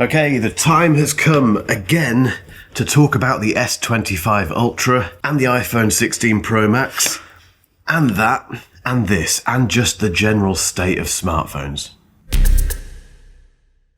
Okay, the time has come again to talk about the S25 Ultra and the iPhone 16 Pro Max and that and this and just the general state of smartphones.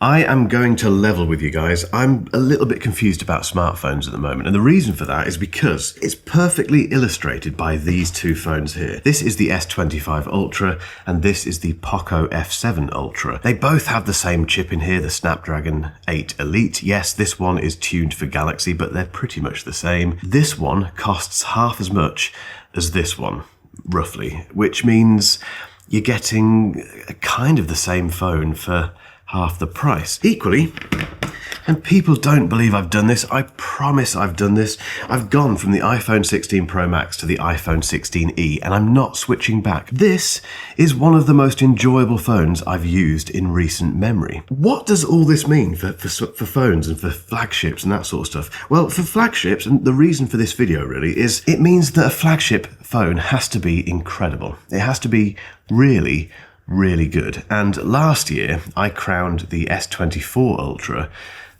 I am going to level with you guys. I'm a little bit confused about smartphones at the moment, and the reason for that is because it's perfectly illustrated by these two phones here. This is the S25 Ultra, and this is the Poco F7 Ultra. They both have the same chip in here, the Snapdragon 8 Elite. Yes, this one is tuned for Galaxy, but they're pretty much the same. This one costs half as much as this one, roughly, which means you're getting kind of the same phone for half the price. Equally, and people don't believe I've done this, I promise I've done this, I've gone from the iPhone 16 Pro Max to the iPhone 16e, and I'm not switching back. This is one of the most enjoyable phones I've used in recent memory. What does all this mean for phones and for flagships and that sort of stuff? Well, for flagships, and the reason for this video really, is it means that a flagship phone has to be incredible. It has to be really good. And last year, I crowned the S24 Ultra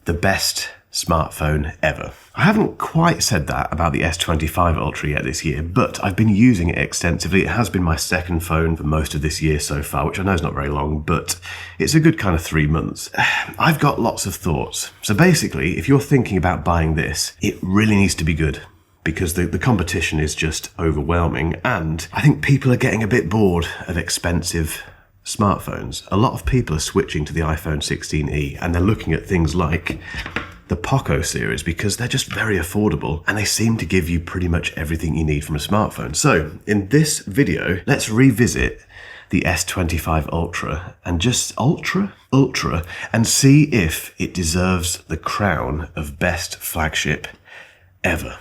the best smartphone ever. I haven't quite said that about the S25 Ultra yet this year, but I've been using it extensively. It has been my second phone for most of this year so far, which I know is not very long, but it's a good kind of 3 months. I've got lots of thoughts. So basically, if you're thinking about buying this, it really needs to be good, because the competition is just overwhelming, and I think people are getting a bit bored of expensive smartphones. A lot of people are switching to the iPhone 16e, and they're looking at things like the Poco series because they're just very affordable and they seem to give you pretty much everything you need from a smartphone. So in this video, let's revisit the S25 Ultra and just Ultra and see if it deserves the crown of best flagship ever.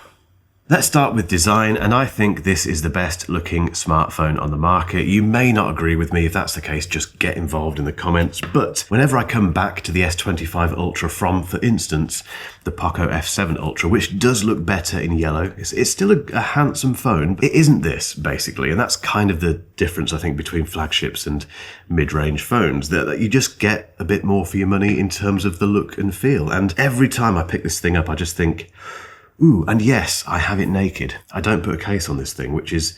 Let's start with design, and I think this is the best looking smartphone on the market. You may not agree with me. If that's the case, just get involved in the comments. But whenever I come back to the S25 Ultra from, for instance, the Poco F7 Ultra, which does look better in yellow, it's still a handsome phone. It isn't this, basically, and that's kind of the difference, I think, between flagships and mid-range phones, that you just get a bit more for your money in terms of the look and feel. And every time I pick this thing up, I just think, ooh, and yes, I have it naked. I don't put a case on this thing, which is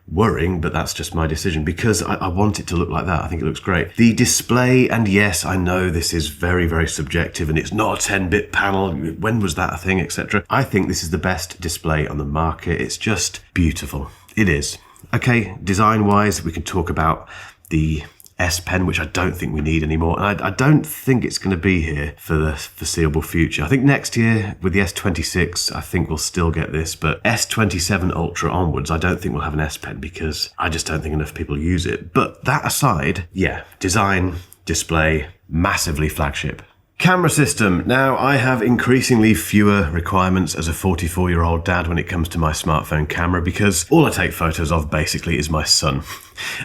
worrying, but that's just my decision because I want it to look like that. I think it looks great. The display, and yes, I know this is very subjective and it's not a 10-bit panel. When was that a thing, etc. I think this is the best display on the market. It's just beautiful. It is. Okay, design-wise, we can talk about the S Pen, which I don't think we need anymore. And I don't think it's going to be here for the foreseeable future. I think next year with the S26, I think we'll still get this, but S27 Ultra onwards, I don't think we'll have an S Pen because I just don't think enough people use it. But that aside, yeah, design, display, massively flagship. Camera system. Now, I have increasingly fewer requirements as a 44-year-old dad when it comes to my smartphone camera because all I take photos of basically is my son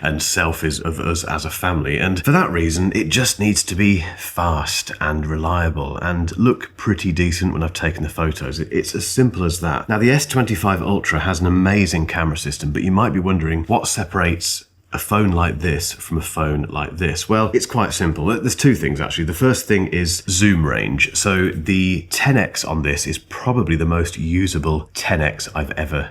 and selfies of us as a family. And for that reason, it just needs to be fast and reliable and look pretty decent when I've taken the photos. It's as simple as that. Now, the S25 Ultra has an amazing camera system, but you might be wondering what separates a phone like this from a phone like this. Well, it's quite simple. There's two things actually. The first thing is zoom range. So the 10x on this is probably the most usable 10x I've ever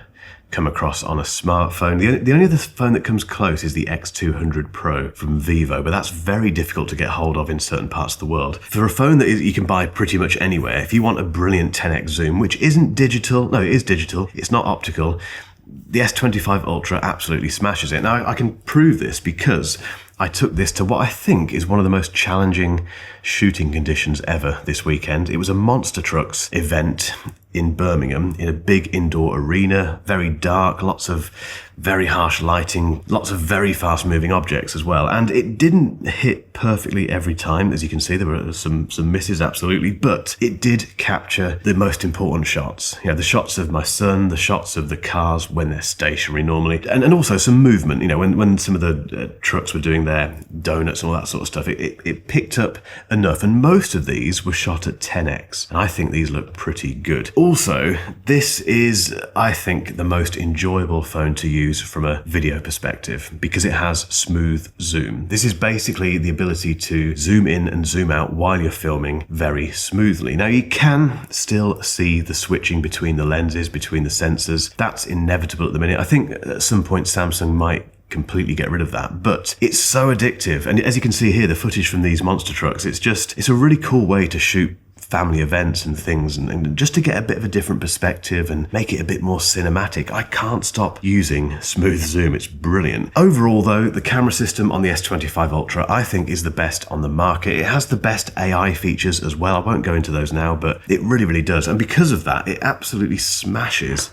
come across on a smartphone. The only other phone that comes close is the X200 Pro from Vivo, but that's very difficult to get hold of in certain parts of the world. For a phone that you can buy pretty much anywhere, if you want a brilliant 10x zoom, which isn't digital, no, it is digital, it's not optical, the S25 Ultra absolutely smashes it. Now, I can prove this because I took this to what I think is one of the most challenging shooting conditions ever this weekend. It was a Monster Trucks event in Birmingham in a big indoor arena, very dark, lots of very harsh lighting, lots of very fast moving objects as well. And it didn't hit perfectly every time. As you can see, there were some misses, absolutely, but it did capture the most important shots. You know, the shots of my son, the shots of the cars when they're stationary normally, and also some movement, you know, when some of the trucks were doing their donuts and all that sort of stuff. It picked up enough, and most of these were shot at 10x, and I think these look pretty good. Also, this is, I think, the most enjoyable phone to use use from a video perspective because it has smooth zoom. This is basically the ability to zoom in and zoom out while you're filming very smoothly. Now you can still see the switching between the lenses, between the sensors. That's inevitable at the minute. I think at some point Samsung might completely get rid of that, but it's so addictive. And as you can see here, the footage from these monster trucks, it's a really cool way to shoot family events and things, and just to get a bit of a different perspective and make it a bit more cinematic. I can't stop using smooth zoom. It's brilliant. Overall though, the camera system on the S25 Ultra I think is the best on the market. It has the best AI features as well. I won't go into those now, but it really does. And because of that, it absolutely smashes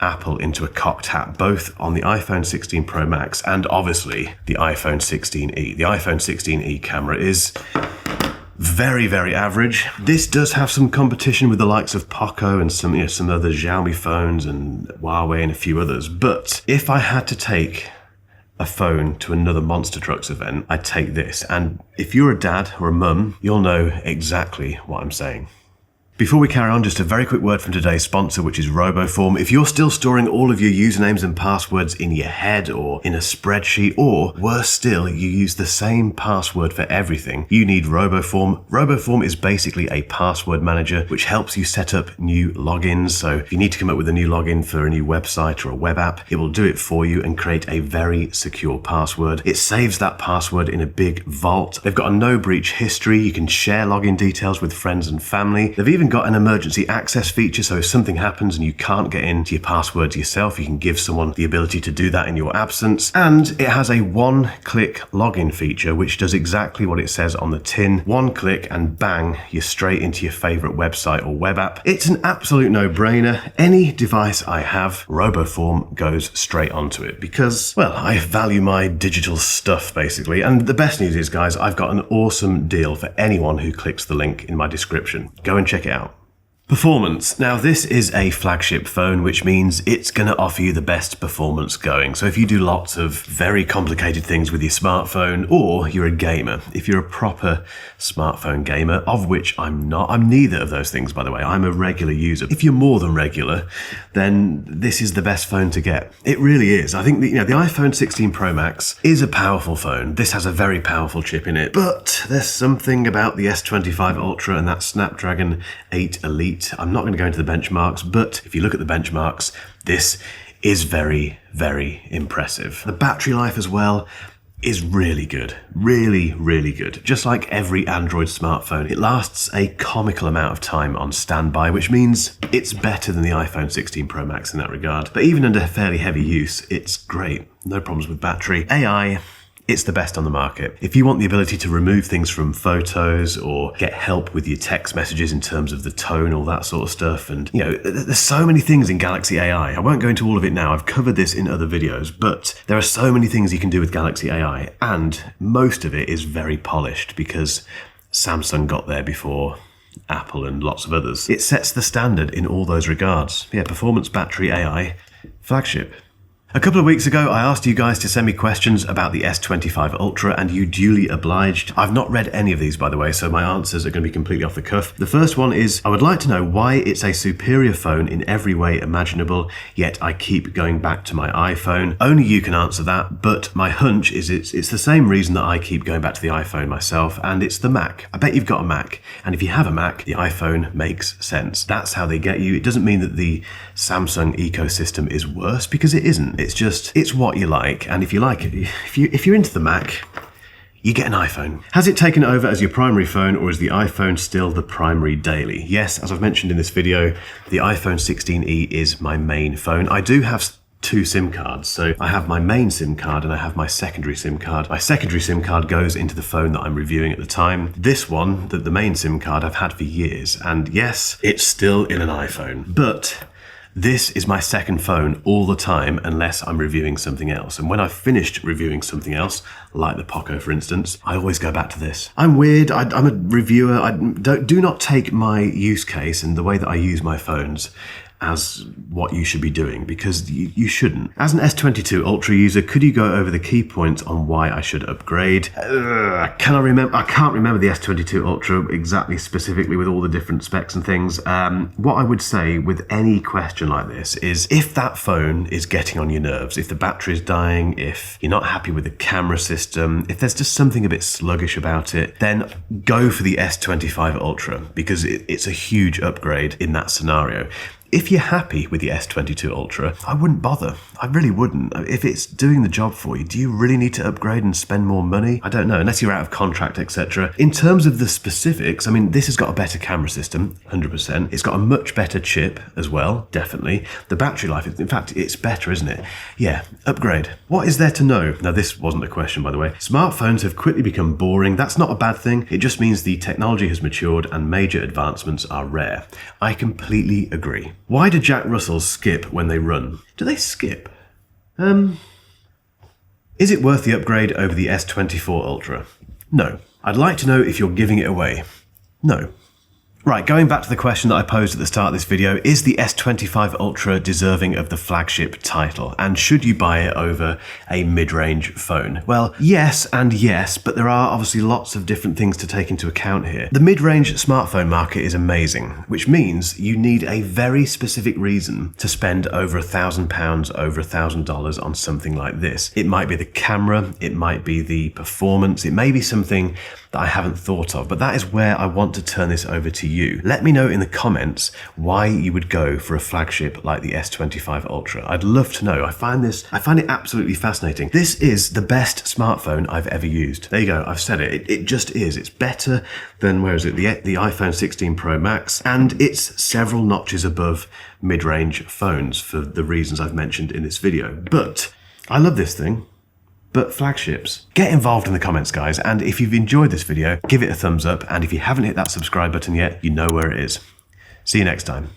Apple into a cocked hat, both on the iPhone 16 Pro Max and obviously the iPhone 16e. The iPhone 16e camera is very average. This does have some competition with the likes of Poco and some other Xiaomi phones and Huawei and a few others. But if I had to take a phone to another Monster Trucks event, I'd take this. And if you're a dad or a mum, you'll know exactly what I'm saying. Before we carry on, just a very quick word from today's sponsor, which is RoboForm. If you're still storing all of your usernames and passwords in your head or in a spreadsheet, or worse still, you use the same password for everything, you need RoboForm. RoboForm is basically a password manager which helps you set up new logins. So if you need to come up with a new login for a new website or a web app, it will do it for you and create a very secure password. It saves that password in a big vault. They've got a no breach history. You can share login details with friends and family. They've even got an emergency access feature, so if something happens and you can't get into your passwords yourself, you can give someone the ability to do that in your absence. And it has a one-click login feature, which does exactly what it says on the tin. One click and bang, you're straight into your favorite website or web app. It's an absolute no-brainer. Any device I have, RoboForm goes straight onto it because, well, I value my digital stuff basically. And the best news is, guys, I've got an awesome deal for anyone who clicks the link in my description. Go and check it out. Performance. Now this is a flagship phone, which means it's going to offer you the best performance going. So if you do lots of very complicated things with your smartphone, or you're a gamer, if you're a proper smartphone gamer, of which I'm not, I'm neither of those things by the way, I'm a regular user. If you're more than regular, then this is the best phone to get. It really is. I think the iPhone 16 Pro Max is a powerful phone. This has a very powerful chip in it, but there's something about the S25 Ultra and that Snapdragon 8 Elite. I'm not going to go into the benchmarks, but if you look at the benchmarks, this is very impressive. The battery life as well is really good. Really good. Just like every Android smartphone, it lasts a comical amount of time on standby, which means it's better than the iPhone 16 Pro Max in that regard. But even under fairly heavy use, it's great. No problems with battery. AI, it's the best on the market. If you want the ability to remove things from photos or get help with your text messages in terms of the tone, all that sort of stuff, and there's so many things in Galaxy AI. I won't go into all of it now. I've covered this in other videos, but there are so many things you can do with Galaxy AI, and most of it is very polished because Samsung got there before Apple and lots of others. It sets the standard in all those regards. Yeah, performance, battery, AI, flagship. A couple of weeks ago, I asked you guys to send me questions about the S25 Ultra, and you duly obliged. I've not read any of these, by the way, so my answers are going to be completely off the cuff. The first one is, I would like to know why it's a superior phone in every way imaginable, yet I keep going back to my iPhone. Only you can answer that, but my hunch is it's the same reason that I keep going back to the iPhone myself, and it's the Mac. I bet you've got a Mac, and if you have a Mac, the iPhone makes sense. That's how they get you. It doesn't mean that the Samsung ecosystem is worse, because it isn't. It's what you like, and if you like it, if you're into the Mac, you get an iPhone. Has it taken over as your primary phone, or is the iPhone still the primary daily? Yes, as I've mentioned in this video, the iPhone 16e is my main phone. I do have two SIM cards. So I have my main SIM card and I have my secondary SIM card. My secondary SIM card goes into the phone that I'm reviewing at the time. This one, the main SIM card, I've had for years. And yes, it's still in an iPhone, but this is my second phone all the time unless I'm reviewing something else. And when I've finished reviewing something else, like the Poco for instance, I always go back to this. I'm weird, I'm a reviewer. Do not take my use case and the way that I use my phones as what you should be doing, because you shouldn't. As an S22 Ultra user, could you go over the key points on why I should upgrade? I can't remember the S22 Ultra exactly specifically with all the different specs and things. What I would say with any question like this is, if that phone is getting on your nerves, if the battery is dying, if you're not happy with the camera system, if there's just something a bit sluggish about it, then go for the S25 Ultra, because it's a huge upgrade in that scenario. If you're happy with the S22 Ultra, I wouldn't bother. I really wouldn't. If it's doing the job for you, do you really need to upgrade and spend more money? I don't know, unless you're out of contract, etc. In terms of the specifics, I mean, this has got a better camera system, 100%. It's got a much better chip as well, definitely. The battery life, in fact, it's better, isn't it? Yeah, upgrade. What is there to know? Now, this wasn't a question, by the way. Smartphones have quickly become boring. That's not a bad thing. It just means the technology has matured and major advancements are rare. I completely agree. Why do Jack Russells skip when they run? Do they skip? Is it worth the upgrade over the S24 Ultra? No. I'd like to know if you're giving it away. No. Right, going back to the question that I posed at the start of this video, is the S25 Ultra deserving of the flagship title? And should you buy it over a mid-range phone? Well, yes and yes, but there are obviously lots of different things to take into account here. The mid-range smartphone market is amazing, which means you need a very specific reason to spend over £1,000, over $1,000 on something like this. It might be the camera, it might be the performance, it may be something that I haven't thought of, but that is where I want to turn this over to you. Let me know in the comments why you would go for a flagship like the S25 Ultra. I'd love to know. I find it absolutely fascinating. This is the best smartphone I've ever used. There you go, I've said it. It just is. It's better than, where is it, the iPhone 16 Pro Max, and it's several notches above mid-range phones for the reasons I've mentioned in this video. But I love this thing. But flagships. Get involved in the comments, guys, and if you've enjoyed this video, give it a thumbs up, and if you haven't hit that subscribe button yet, you know where it is. See you next time.